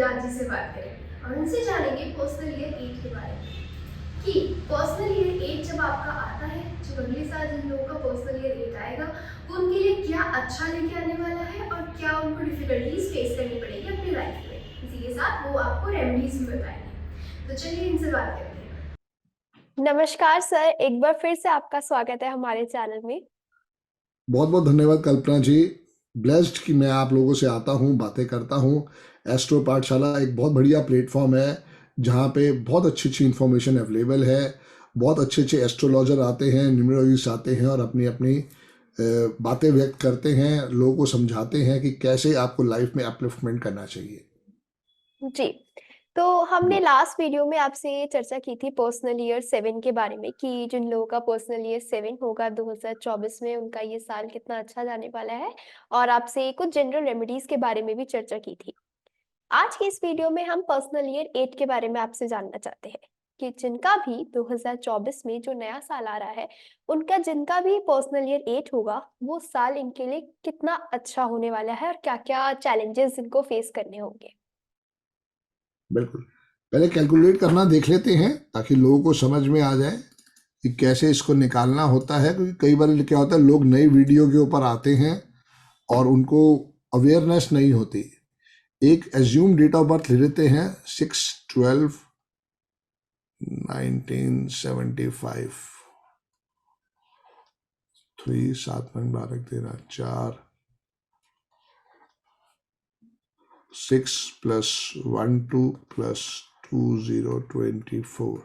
विराट जी से बात करें और उनसे जानेंगे पर्सनल ईयर 8 के बारे में कि पर्सनल ईयर 8 जब आपका आता है, जब अगले साल जिन लोगों का पर्सनल ईयर 8 आएगा, वो उनके लिए क्या अच्छा लेके आने वाला है और क्या उनको डिफिकल्टीज फेस करनी पड़ेगी अपनी लाइफ में। इसी के साथ वो आपको रेमेडीज भी बताएंगे। तो चलिए इनसे बात करते हैं। नमस्कार सर, एक बार फिर से आपका स्वागत है हमारे चैनल में। बहुत बहुत धन्यवाद कल्पना जी। ब्लेस्ड कि मैं आप लोगों से आता हूँ, बातें करता हूँ। एस्ट्रो पाठशाला एक बहुत बढ़िया प्लेटफॉर्म है जहाँ पे बहुत अच्छी अच्छी इन्फॉर्मेशन अवेलेबल है। बहुत अच्छे अच्छे एस्ट्रोलॉजर आते हैं, न्यूमरोलॉजिस्ट आते हैं और अपनी अपनी बातें व्यक्त करते हैं, लोगों को समझाते हैं कि कैसे आपको लाइफ में अपलिफ्टमेंट करना चाहिए। जी, तो हमने लास्ट वीडियो में आपसे चर्चा की थी पर्सनल ईयर 7 के बारे में कि जिन लोगों का पर्सनल ईयर 7 होगा 2024 में, उनका ये साल कितना अच्छा जाने वाला है, और आपसे कुछ जनरल रेमेडीज के बारे में भी चर्चा की थी। आज की इस वीडियो में हम पर्सनल ईयर 8 के बारे में आपसे जानना चाहते हैं कि जिनका भी 2024 में जो नया साल आ रहा है, उनका जिनका भी पर्सनल ईयर 8 होगा, वो साल इनके लिए कितना अच्छा होने वाला है और क्या-क्या चैलेंजेस इनको फेस करने होंगे। बिल्कुल, पहले कैलकुलेट करना देख लेते हैं ताकि लोगों को समझ में आ जाए कि कैसे इसको निकालना होता है। क्योंकि कई बार क्या होता है, लोग नई वीडियो के ऊपर आते हैं और उनको अवेयरनेस नहीं होती। एक एज्यूम डेट ऑफ बर्थ ले लेते हैं 6/12/1975। 3 7 12 13 4 6 + 1 2 + 2 0 24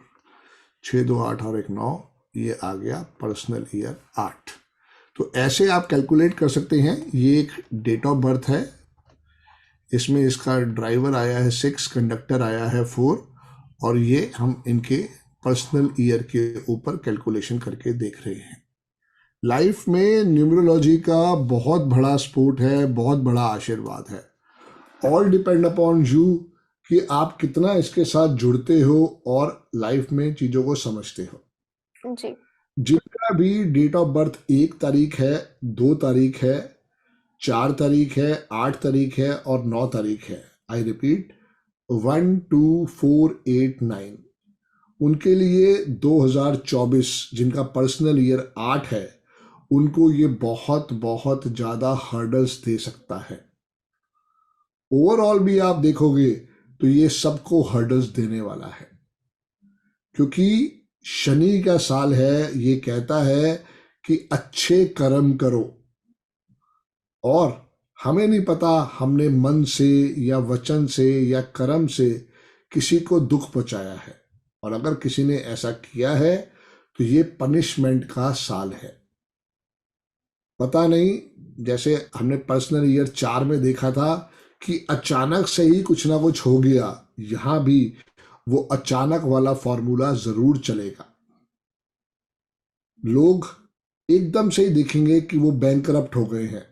6 2 8 और 1 9। ये आ गया पर्सनल ईयर 8। तो ऐसे आप कैलकुलेट कर सकते हैं। ये एक डेट ऑफ बर्थ है, इसमें इसका ड्राइवर आया है 6, कंडक्टर आया है 4, और ये हम इनके पर्सनल ईयर के ऊपर कैलकुलेशन करके देख रहे हैं। लाइफ में न्यूमरोलॉजी का बहुत बड़ा सपोर्ट है, बहुत बड़ा आशीर्वाद है। ऑल डिपेंड अपॉन यू कि आप कितना इसके साथ जुड़ते हो और लाइफ में चीज़ों को समझते हो। जी, जिनका भी डेट ऑफ बर्थ 1 तारीख है, 2 तारीख है, 4 तारीख है, 8 तारीख है और 9 तारीख है, आई रिपीट 1 2 4 8 9, उनके लिए 2024 जिनका पर्सनल ईयर 8 है, उनको ये बहुत बहुत ज़्यादा हर्डल्स दे सकता है। ओवरऑल भी आप देखोगे तो ये सबको हर्डल्स देने वाला है, क्योंकि शनि का साल है। ये कहता है कि अच्छे कर्म करो, और हमें नहीं पता हमने मन से या वचन से या कर्म से किसी को दुख पहुंचाया है, और अगर किसी ने ऐसा किया है तो ये पनिशमेंट का साल है। पता नहीं, जैसे हमने पर्सनल ईयर 4 में देखा था कि अचानक से ही कुछ ना कुछ हो गया, यहां भी वो अचानक वाला फॉर्मूला जरूर चलेगा। लोग एकदम से ही देखेंगे कि वो बैंकरप्ट हो गए हैं,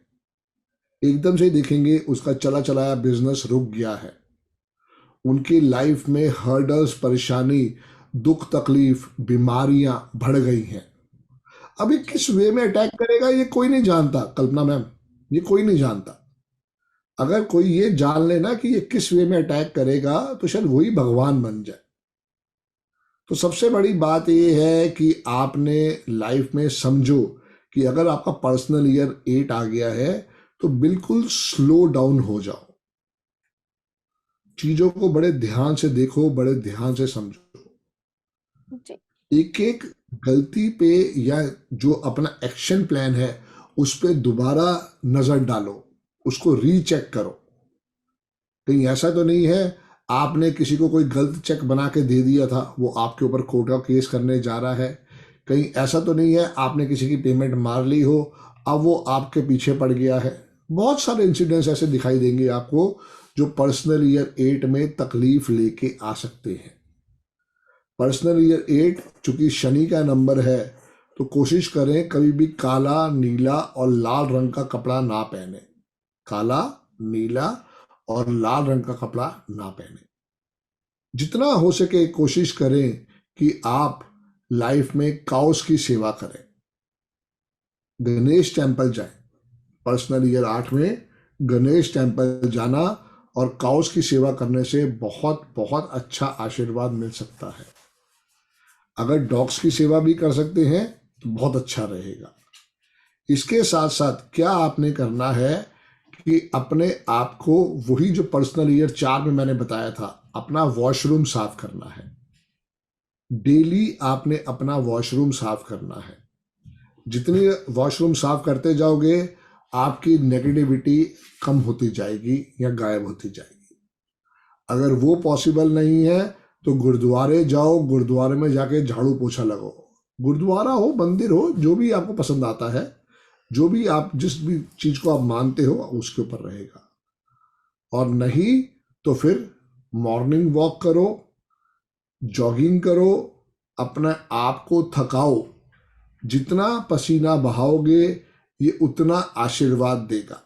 एकदम से ही देखेंगे उसका चला चलाया बिजनेस रुक गया है, उनकी लाइफ में हर्डल्स, परेशानी, दुख, तकलीफ, बीमारियां बढ़ गई हैं। अभी किस वे में अटैक करेगा ये कोई नहीं जानता कल्पना मैम, ये कोई नहीं जानता। अगर कोई ये जान लेना कि ये किस वे में अटैक करेगा तो शायद वही भगवान बन जाए। तो सबसे बड़ी बात ये है कि आपने लाइफ में समझो कि अगर आपका पर्सनल ईयर 8 आ गया है तो बिल्कुल स्लो डाउन हो जाओ, चीजों को बड़े ध्यान से देखो, बड़े ध्यान से समझो। जी, एक एक गलती पे या जो अपना एक्शन प्लान है उस पर दोबारा नजर डालो, उसको रीचेक करो। कहीं ऐसा तो नहीं है आपने किसी को कोई गलत चेक बना के दे दिया था, वो आपके ऊपर कोर्ट का केस करने जा रहा है। कहीं ऐसा तो नहीं है आपने किसी की पेमेंट मार ली हो, अब वो आपके पीछे पड़ गया है। बहुत सारे इंसिडेंट्स ऐसे दिखाई देंगे आपको जो पर्सनल ईयर 8 में तकलीफ लेके आ सकते हैं। पर्सनल ईयर 8 चूंकि शनि का नंबर है, तो कोशिश करें कभी भी काला, नीला और लाल रंग का कपड़ा ना पहने। काला, नीला और लाल रंग का कपड़ा ना पहने। जितना हो सके कोशिश करें कि आप लाइफ में काउस की सेवा करें। गणेश टेम्पल जाएं। पर्सनल ईयर 8 में गणेश टेम्पल जाना और काउस की सेवा करने से बहुत बहुत अच्छा आशीर्वाद मिल सकता है। अगर डॉग्स की सेवा भी कर सकते हैं तो बहुत अच्छा रहेगा। इसके साथ साथ क्या आपने करना है कि अपने आप को, वही जो पर्सनल ईयर 4 में मैंने बताया था, अपना वॉशरूम साफ करना है। डेली आपने अपना वॉशरूम साफ करना है। जितनी वॉशरूम साफ करते जाओगे आपकी नेगेटिविटी कम होती जाएगी या गायब होती जाएगी। अगर वो पॉसिबल नहीं है तो गुरुद्वारे जाओ, गुरुद्वारे में जाके झाड़ू पोछा लगाओ। गुरुद्वारा हो, मंदिर हो, जो भी आपको पसंद आता है, जो भी आप जिस भी चीज को आप मानते हो उसके ऊपर रहेगा। और नहीं तो फिर मॉर्निंग वॉक करो, जॉगिंग करो, अपने आप को थकाओ। जितना पसीना बहाओगे ये उतना आशीर्वाद देगा।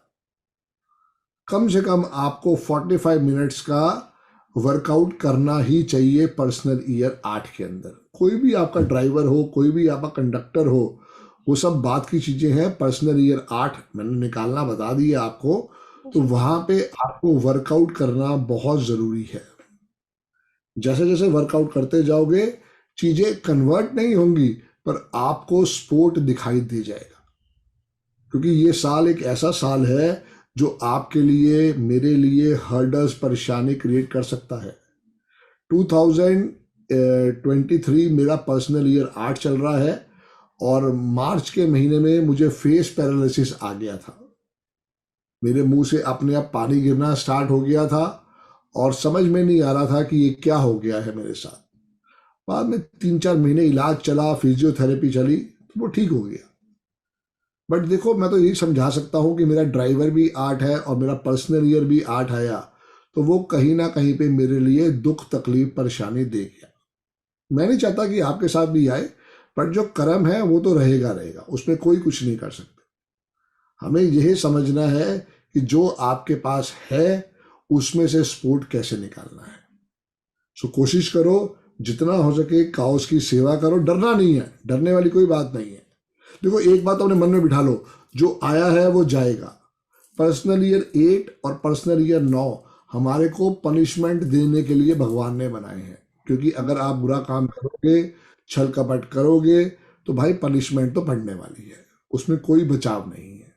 कम से कम आपको 45 मिनट्स का वर्कआउट करना ही चाहिए पर्सनल ईयर 8 के अंदर। कोई भी आपका ड्राइवर हो, कोई भी आपका कंडक्टर हो, वो सब बात की चीजें हैं। पर्सनल ईयर 8 मैंने निकालना बता दिया आपको, तो जी वहां पे आपको वर्कआउट करना बहुत जरूरी है। जैसे जैसे वर्कआउट करते जाओगे चीजें कन्वर्ट नहीं होंगी, पर आपको स्पोर्ट दिखाई दे जाएगा। क्योंकि ये साल एक ऐसा साल है जो आपके लिए, मेरे लिए हर्डल्स, परेशानी क्रिएट कर सकता है। 2023 मेरा पर्सनल ईयर 8 चल रहा है और मार्च के महीने में मुझे फेस पैरालिसिस आ गया था। मेरे मुंह से अपने आप पानी गिरना स्टार्ट हो गया था और समझ में नहीं आ रहा था कि ये क्या हो गया है मेरे साथ। बाद में 3-4 महीने इलाज चला, फिजियोथेरेपी चली, तो वो ठीक हो गया। बट देखो, मैं तो यही समझा सकता हूँ कि मेरा ड्राइवर भी 8 है और मेरा पर्सनल ईयर भी 8 आया, तो वो कहीं ना कहीं पे मेरे लिए दुख, तकलीफ, परेशानी दे गया। मैं नहीं चाहता कि आपके साथ भी आए, बट जो कर्म है वो तो रहेगा रहेगा, उसमें कोई कुछ नहीं कर सकते। हमें यही समझना है कि जो आपके पास है उसमें से स्पोर्ट कैसे निकालना है। सो कोशिश करो जितना हो सके काउस की सेवा करो। डरना नहीं है, डरने वाली कोई बात नहीं है। देखो, एक बात अपने मन में बिठा लो, जो आया है वो जाएगा। पर्सनल ईयर 8 और पर्सनल ईयर 9 हमारे को पनिशमेंट देने के लिए भगवान ने बनाए हैं। क्योंकि अगर आप बुरा काम करोगे, छल कपट करोगे, तो भाई पनिशमेंट तो पड़ने वाली है, उसमें कोई बचाव नहीं है।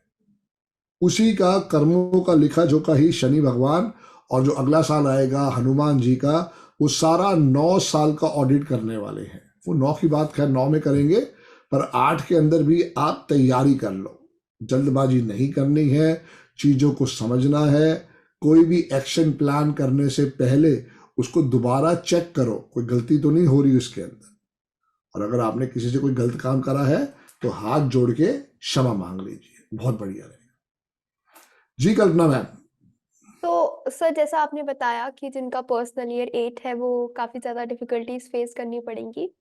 उसी का कर्मों का लिखा जोखा ही शनि भगवान और जो अगला साल आएगा हनुमान जी का, वो सारा 9 साल का ऑडिट करने वाले हैं। वो 9 की बात खैर 9 में करेंगे, पर 8 के अंदर भी आप तैयारी कर लो। जल्दबाजी नहीं करनी है, चीजों को समझना है। कोई भी एक्शन प्लान करने से पहले उसको दोबारा चेक करो, कोई गलती तो नहीं हो रही उसके अंदर। और अगर आपने किसी से कोई गलत काम करा है तो हाथ जोड़ के क्षमा मांग लीजिए, बहुत बढ़िया रहेगा। जी कल्पना मैम। तो सर, जैसा आपने बताया कि जिनका पर्सनल ईयर 8 है वो काफ़ी ज़्यादा डिफ़िकल्टीज़ फेस करनी पड़ेंगी।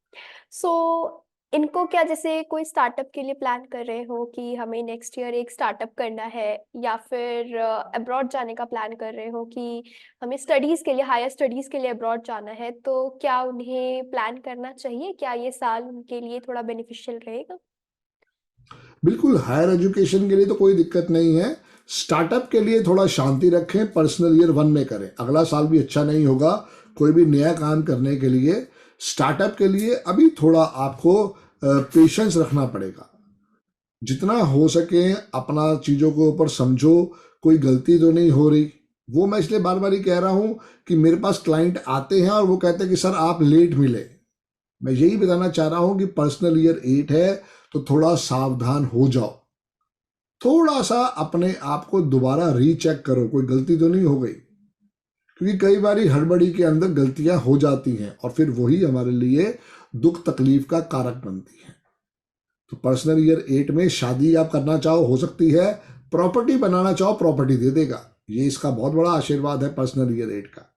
सो इनको क्या, जैसे कोई स्टार्टअप के लिए प्लान कर रहे हो कि हमें नेक्स्ट ईयर एक स्टार्टअप करना है, या फिर अब्रॉड जाने का प्लान कर रहे हो कि हमें स्टडीज़ के लिए, हायर स्टडीज़ के लिए अब्रॉड जाना है, तो क्या उन्हें प्लान करना चाहिए? क्या ये साल उनके लिए थोड़ा बेनिफिशियल रहेगा? बिल्कुल, हायर एजुकेशन के लिए तो कोई दिक्कत नहीं है। स्टार्टअप के लिए थोड़ा शांति रखें, पर्सनल ईयर 1 में करें। अगला साल भी अच्छा नहीं होगा कोई भी नया काम करने के लिए। स्टार्टअप के लिए अभी थोड़ा आपको पेशेंस रखना पड़ेगा। जितना हो सके अपना चीज़ों के ऊपर समझो, कोई गलती तो नहीं हो रही। वो मैं इसलिए बार बार ही कह रहा हूँ कि मेरे पास क्लाइंट आते हैं और वो कहते हैं कि सर आप लेट मिले। मैं यही बताना चाह रहा हूँ कि पर्सनल ईयर 8 है तो थोड़ा सावधान हो जाओ। थोड़ा सा अपने आप को दोबारा रीचेक करो, कोई गलती तो नहीं हो गई। क्योंकि कई बार हड़बड़ी के अंदर गलतियां हो जाती हैं और फिर वही हमारे लिए दुख तकलीफ का कारक बनती है। तो पर्सनल ईयर 8 में शादी आप करना चाहो हो सकती है, प्रॉपर्टी बनाना चाहो प्रॉपर्टी दे देगा। ये इसका बहुत बड़ा आशीर्वाद है पर्सनल ईयर 8 का।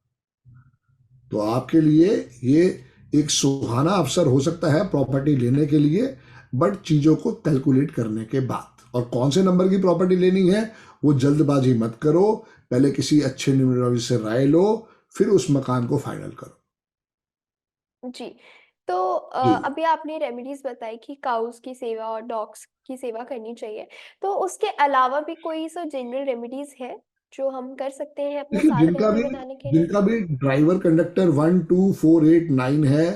तो आपके लिए ये एक सुहाना अवसर हो सकता है प्रॉपर्टी लेने के लिए, बट चीज़ों को कैलकुलेट करने के बाद। और कौन से नंबर की प्रॉपर्टी लेनी है वो जल्दबाजी मत करो, पहले किसी अच्छे न्यूमरोलॉजिस्ट से राय लो, फिर उस मकान को फाइनल करो। जी। तो जी अभी आपने रेमेडीज़ बताई कि काउज़ की सेवा और डॉग्स की सेवा करनी चाहिए। तो उसके अलावा भी कोई जनरल रेमेडीज़ है? जो हम कर सकते हैं अपना देखिए साल बेहतर बनाने के लिए? जिनका भी ड्राइवर कंडक्टर 1 2 4 8 9 है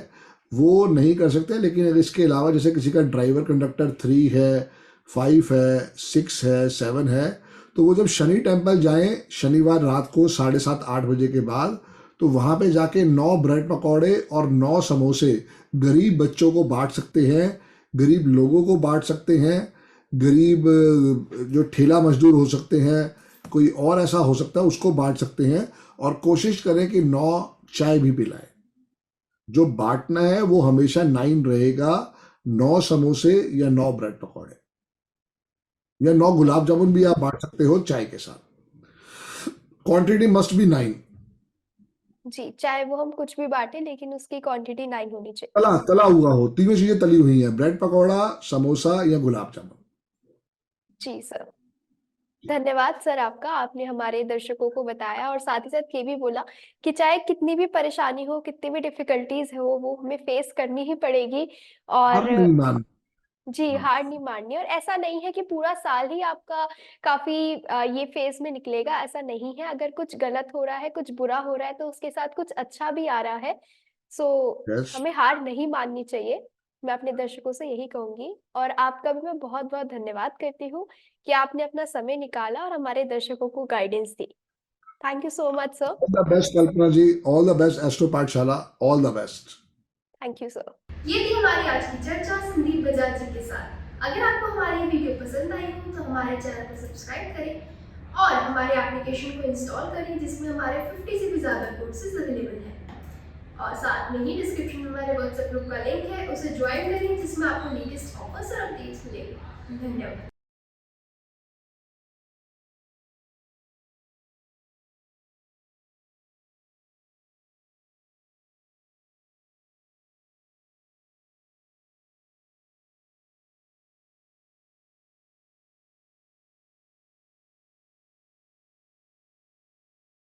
वो नहीं कर सकते, लेकिन अगर इसके अलावा जैसे किसी का ड्राइवर कंडक्टर 3 है, 5 है, 6 है, 7 है, तो वो जब शनि टेम्पल जाएं शनिवार रात को 7:30-8 बजे के बाद, तो वहां पे जाके 9 ब्रेड पकौड़े और 9 समोसे गरीब बच्चों को बांट सकते हैं, गरीब लोगों को बांट सकते हैं, गरीब जो ठेला मजदूर हो सकते हैं, कोई और ऐसा हो सकता है उसको बांट सकते हैं। और कोशिश करें कि 9 चाय भी पिलाएं। जो बांटना है वो हमेशा 9 रहेगा, 9 समोसे या 9 ब्रेड पकौड़े या 9 गुलाब जामुन भी आप बांट सकते हो चाय के साथ। Quantity must be 9। जी, चाहे वो हम कुछ भी बांटे लेकिन उसकी क्वांटिटी 9 होनी चाहिए। तला तला हुआ हो, तीनों चीजें तली हुई हैं, ब्रेड पकौड़ा, समोसा या गुलाब जामुन। जी सर। धन्यवाद सर आपका, आपने हमारे दर्शकों को बताया और साथ ही साथ ये भी बोला कि चाहे कितनी भी परेशानी हो, कितनी भी डिफिकल्टीज हो, वो हमें फेस करनी ही पड़ेगी हार और नहीं मान जी, हार नहीं माननी। और ऐसा नहीं है कि पूरा साल ही आपका काफ़ी ये फ़ेज़ में निकलेगा, ऐसा नहीं है। अगर कुछ गलत हो रहा है, कुछ बुरा हो रहा है, तो उसके साथ कुछ अच्छा भी आ रहा है। सो यस हमें हार नहीं माननी चाहिए। मैं अपने दर्शकों से यही कहूँगी और आपका भी मैं बहुत-बहुत धन्यवाद करती हूँ कि आपने अपना समय निकाला और हमारे दर्शकों को गाइडेंस दी। Thank you so much sir. All the best Kalpana ji, all the best astro Pathshala, all the best. Thank you sir. ये थी हमारी आज की चर्चा संदीप बजाज जी के साथ। अगर आपको हमारी ये वीडियो पसंद आई हो तो हमारे चैनल को सब्सक्राइब करें और हमारे एप्लीकेशन को इंस्टॉल करें जिसमें हमारे 50 से भी ज़्यादा कोर्सेज अवेलेबल हैं। और साथ में ही डिस्क्रिप्शन में हमारे व्हाट्सएप ग्रुप का लिंक है, उसे ज्वाइन करें जिसमें आपको लेटेस्ट ऑफर्स और अपडेट्स मिलेंगे। धन्यवाद।